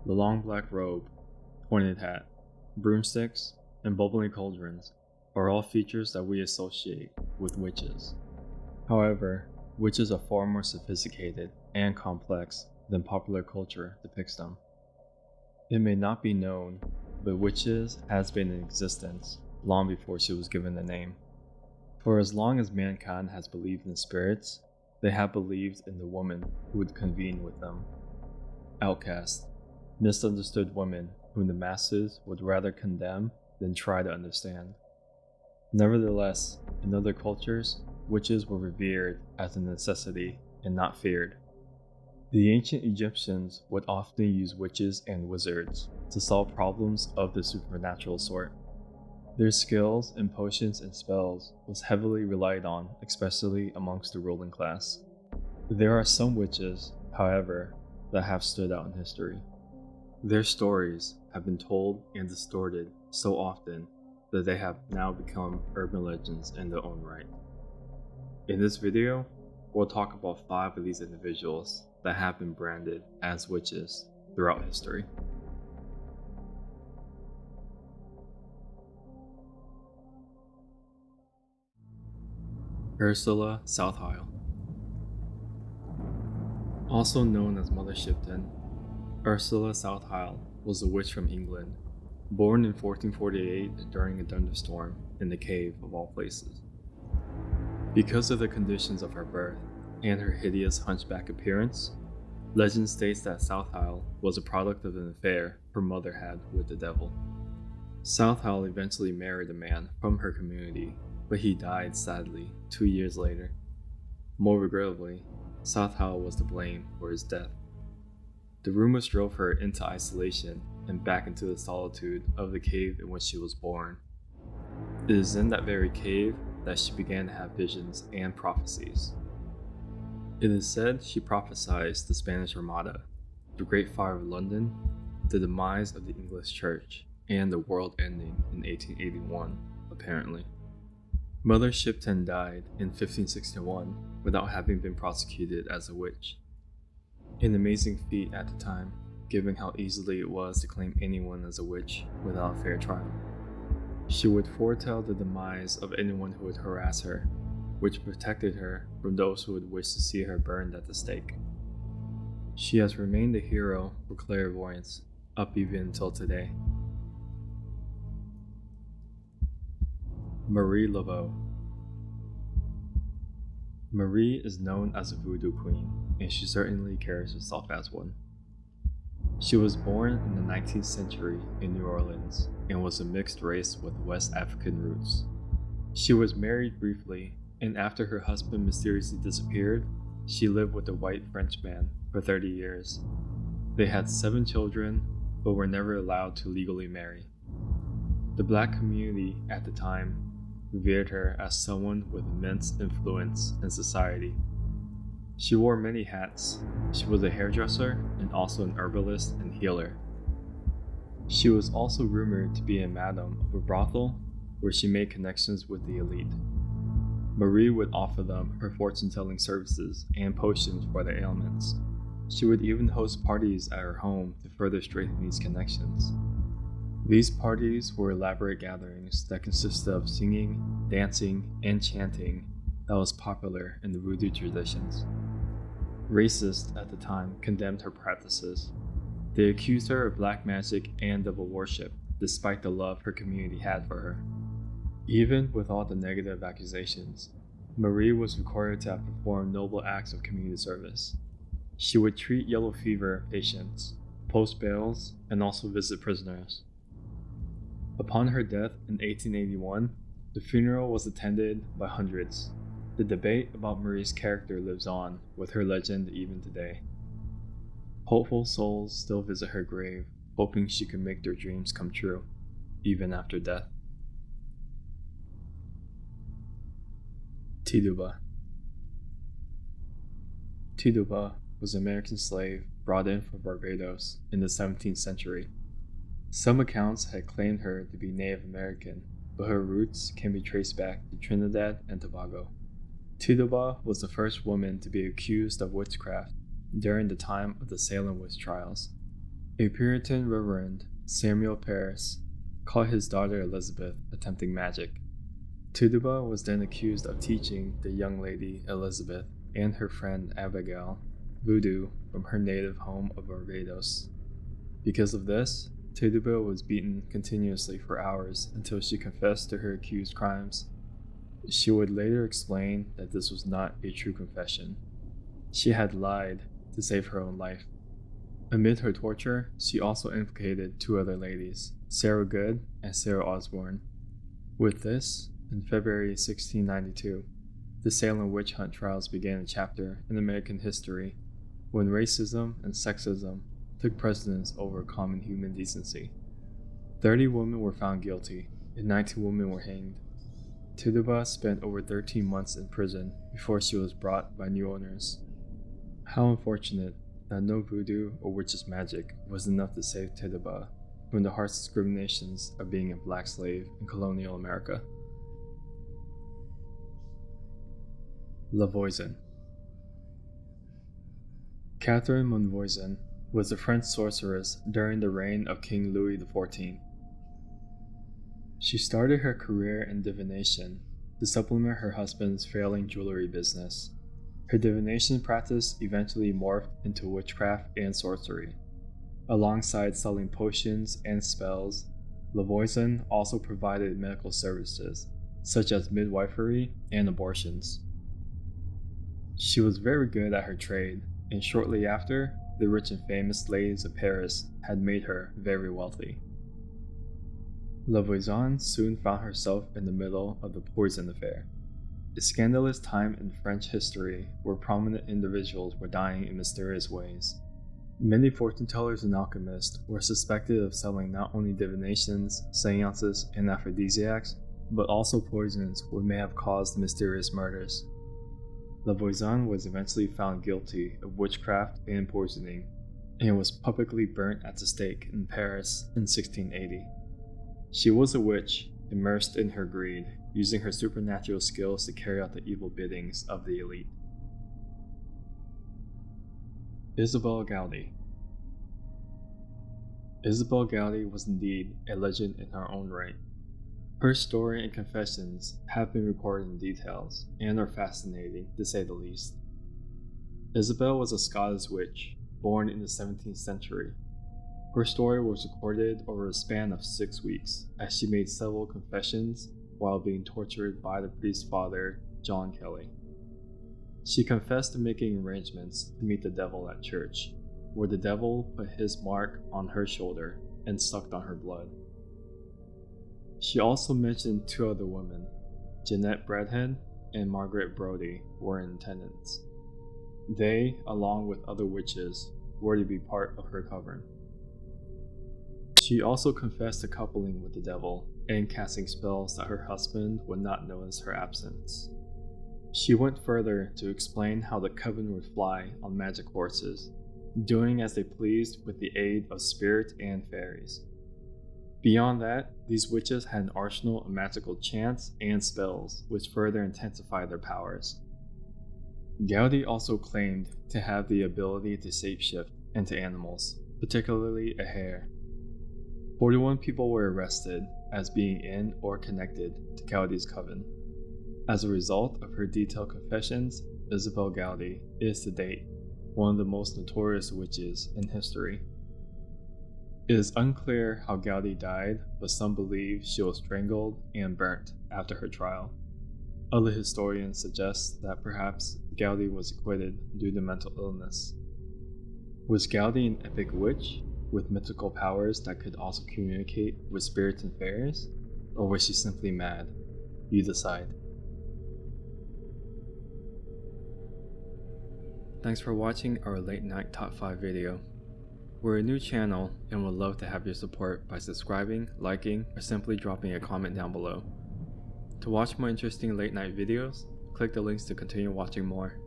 The long black robe, pointed hat, broomsticks, and bubbling cauldrons are all features that we associate with witches. However, witches are far more sophisticated and complex than popular culture depicts them. It may not be known, but witches has been in existence long before she was given a name. For as long as mankind has believed in spirits, they have believed in the woman who would convene with them. Outcast, misunderstood women whom the masses would rather condemn than try to understand. Nevertheless, in other cultures, witches were revered as a necessity and not feared. The ancient Egyptians would often use witches and wizards to solve problems of the supernatural sort. Their skills in potions and spells was heavily relied on, especially amongst the ruling class. There are some witches, however, that have stood out in history. Their stories have been told and distorted so often that they have now become urban legends in their own right. In this video, we'll talk about 5 of these individuals that have been branded as witches throughout history. Ursula Southeil. Also known as Mother Shipton, Ursula Southeil was a witch from England, born in 1448 during a thunderstorm in the cave of all places. Because of the conditions of her birth and her hideous hunchback appearance, legend states that Southeil was a product of an affair her mother had with the devil. Southeil eventually married a man from her community, but he died sadly 2 years later. More regrettably, Southeil was to blame for his death. The rumors drove her into isolation and back into the solitude of the cave in which she was born. It is in that very cave that she began to have visions and prophecies. It is said she prophesied the Spanish Armada, the Great Fire of London, the demise of the English Church, and the world ending in 1881, apparently. Mother Shipton died in 1561 without having been prosecuted as a witch. An amazing feat at the time, given how easily it was to claim anyone as a witch without a fair trial. She would foretell the demise of anyone who would harass her, which protected her from those who would wish to see her burned at the stake. She has remained a hero for clairvoyance up even until today. Marie Laveau. Marie is known as a voodoo queen, and she certainly carries herself as one. She was born in the 19th century in New Orleans and was a mixed race with West African roots. She was married briefly, and after her husband mysteriously disappeared, she lived with a white Frenchman for 30 years. They had 7 children, but were never allowed to legally marry. The black community at the time revered her as someone with immense influence in society. She wore many hats. She was a hairdresser and also an herbalist and healer. She was also rumored to be a madam of a brothel where she made connections with the elite. Marie would offer them her fortune-telling services and potions for their ailments. She would even host parties at her home to further strengthen these connections. These parties were elaborate gatherings that consisted of singing, dancing, and chanting that was popular in the voodoo traditions. Racists at the time condemned her practices. They accused her of black magic and devil worship, despite the love her community had for her. Even with all the negative accusations, Marie was required to have performed noble acts of community service. She would treat yellow fever patients, post bails, and also visit prisoners. Upon her death in 1881, the funeral was attended by hundreds. The debate about Marie's character lives on, with her legend even today. Hopeful souls still visit her grave, hoping she can make their dreams come true, even after death. Tituba. Tituba was an American slave brought in from Barbados in the 17th century. Some accounts had claimed her to be Native American, but her roots can be traced back to Trinidad and Tobago. Tituba was the first woman to be accused of witchcraft during the time of the Salem witch trials. A Puritan Reverend, Samuel Paris, caught his daughter Elizabeth attempting magic. Tituba was then accused of teaching the young lady Elizabeth and her friend Abigail voodoo from her native home of Barbados. Because of this, Tituba was beaten continuously for hours until she confessed to her accused crimes. She would later explain that this was not a true confession. She had lied to save her own life. Amid her torture, she also implicated two other ladies, Sarah Good and Sarah Osborne. With this, in February 1692, the Salem witch hunt trials began a chapter in American history when racism and sexism took precedence over common human decency. 30 women were found guilty, and 19 women were hanged. Tituba spent over 13 months in prison before she was brought by new owners. How unfortunate that no voodoo or witch's magic was enough to save Tituba from the harsh discriminations of being a black slave in colonial America. Voisin. Catherine Voisin was a French sorceress during the reign of King Louis XIV. She started her career in divination to supplement her husband's failing jewelry business. Her divination practice eventually morphed into witchcraft and sorcery. Alongside selling potions and spells, Voisin also provided medical services, such as midwifery and abortions. She was very good at her trade, and shortly after, the rich and famous ladies of Paris had made her very wealthy. Voisin soon found herself in the middle of the poison affair, a scandalous time in French history where prominent individuals were dying in mysterious ways. Many fortune tellers and alchemists were suspected of selling not only divinations, seances, and aphrodisiacs, but also poisons which may have caused mysterious murders. Voisin was eventually found guilty of witchcraft and poisoning, and was publicly burnt at the stake in Paris in 1680. She was a witch, immersed in her greed, using her supernatural skills to carry out the evil biddings of the elite. Isobel Gowdie. Isobel Gowdie was indeed a legend in her own right. Her story and confessions have been recorded in details and are fascinating to say the least. Isobel was a Scottish witch born in the 17th century. Her story was recorded over a span of 6 weeks as she made several confessions while being tortured by the priest father John Kelly. She confessed to making arrangements to meet the devil at church, where the devil put his mark on her shoulder and sucked on her blood. She also mentioned 2 other women, Jeanette Bradhead and Margaret Brodie, were in attendance. They, along with other witches, were to be part of her coven. She also confessed to coupling with the devil and casting spells that her husband would not notice her absence. She went further to explain how the coven would fly on magic horses, doing as they pleased with the aid of spirits and fairies. Beyond that, these witches had an arsenal of magical chants and spells which further intensified their powers. Gowdie also claimed to have the ability to shapeshift into animals, particularly a hare. 41 people were arrested as being in or connected to Gowdie's coven. As a result of her detailed confessions, Isobel Gowdie is to date one of the most notorious witches in history. It is unclear how Gowdie died, but some believe she was strangled and burnt after her trial. Other historians suggest that perhaps Gowdie was acquitted due to mental illness. Was Gowdie an epic witch with mythical powers that could also communicate with spirits and fairies? Or was she simply mad? You decide. Thanks for watching our late night top 5 video. We're a new channel and would love to have your support by subscribing, liking, or simply dropping a comment down below. To watch more interesting late night videos, click the links to continue watching more.